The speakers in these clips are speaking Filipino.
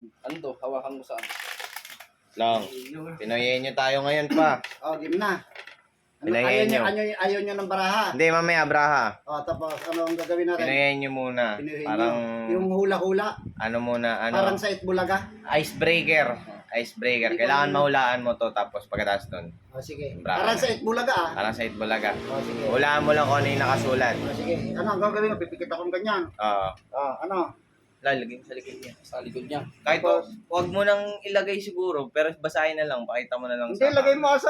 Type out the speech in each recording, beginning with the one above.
Ano to? Hawakan mo saan? Long, pinoyin nyo tayo ngayon pa. Oh, game na. Pinayain nyo. Ayaw nyo ng baraha. Hindi, mamaya, braha. Oh, tapos ano ang gagawin natin? Pinayain nyo muna. Pinuhin Parang, nyo. Yung hula-hula. ano muna, Parang ano, sa Itbulaga. icebreaker. Icebreaker. Kailangan mahulaan mo to, tapos pagkatapos nun, Oh, sige. Braha. Parang sa Itbulaga ah. parang sa itbulaga. Oh, sige. Hulaan mo lang kung ano yung nakasulat. Oh, sige. Ano ang gagawin mo? Pipikit akong ganyan. Oo. Oh, ano? Lalagay mo sa likod niya. Sa likod niya. Kahit huwag mo nang ilagay siguro, pero basahin na lang, pakita mo na lang Hindi, lagay mo sa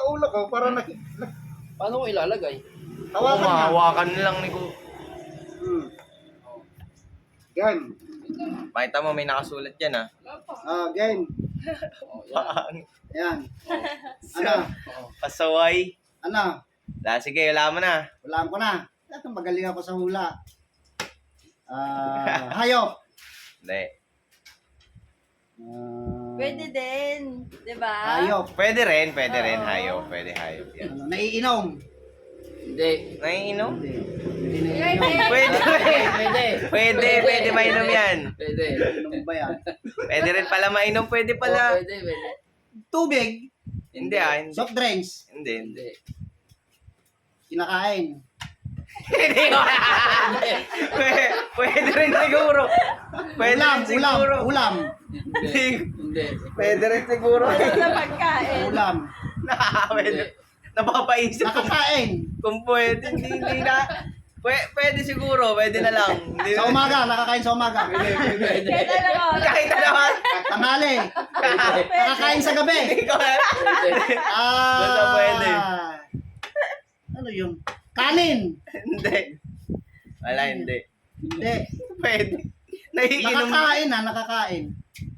ulo ko para Paano ko ilalagay? hawakan niya. hawakan na lang ni ko. Game. Pakita mo, may nakasulat dyan ah. Game. Oh, yan. Yan. Ano? Pasaway. Ano? Sige, wala mo na. Walaan ko na. Ito, magaling ako sa hula. Hayop. Hindi. Pwede din. Diba? Hayop. Pwede rin, Oo. hayop. Pwede hayop yan. Ano, naiinom. Hindi. Naiinom? Hindi. Pwede rin. Pwede. Pwede mainom yan. Pwede. Ano ba yan? Pwede rin pala mainom, pwede Oh, pala. pwede. Tubig. Hindi ah, hindi. Soft drinks. Hindi. Hindi. Kinakain. Hindi. Pwede rin siguro. Pwede Ulam. rin siguro. Ulam. Hindi. Hindi. Pwede rin siguro. Ano sa pagkain? Ulam. Pwede. Napapaisip ko Nakakain. kung pwede. Hindi na. Pwede siguro. Pwede na lang. Hindi Sa umaga. Nakakain sa umaga. Pwede. Kahit alam mo. Kahit na naman. Tanghali. Nakakain sa gabi. Ikaw na. Basta Ah. pwede. Ano yun? Kanin. Hindi. Wala, hindi. Hindi. Pwede. Naiinom. Nakakain ha. Nakakain.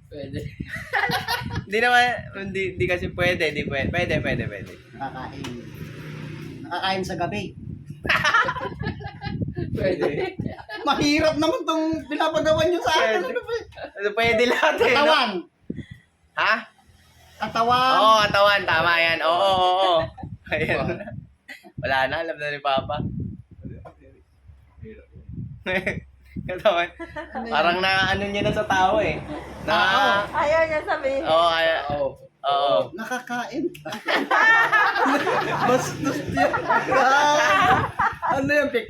Pwede. Hindi naman. Hindi kasi pwede. Hindi pwede. Pwede. Nakakain. Nakakain sa gabi. Pwede. Mahirap naman tong pinapagawa nyo sa akin. Pwede. Ano ba? Pwede lahat eh. no? Katawan. Ha? Katawan. Oo, katawan. Tama yan. Oo. Ayan. Wala na. Alam na ni Papa. Katawan. Parang na ano niya na sa tao eh. Na... Ayaw niya sabihin. Oo. Oo. Oo. Nakakain. Bastos yan. Ano yan, Pik?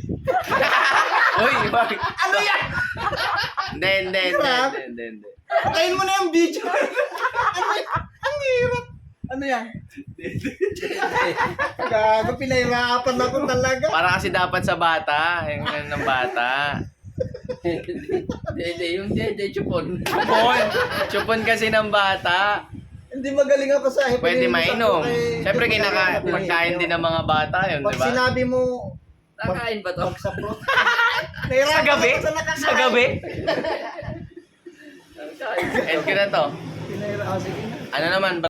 Uy, wag. Ano yan? Hindi. Patayin mo na yung video. Ang hirap. Ano yan? Gago, pinahirapan ako talaga. Para kasi dapat sa bata. Yung ganun ng bata. Dede, yung dede, chupon. Chupon kasi ng bata. Hindi magaling ako sa Pwede mainom. Kay- Siyempre, pagkain din ng mga bata yun, di Pag ba? sinabi mo, Nakain ba to? pag sa pro. Sa gabi? Sa gabi? Nakain. End ko na to. Pinahirapan. Sige na. Ano naman,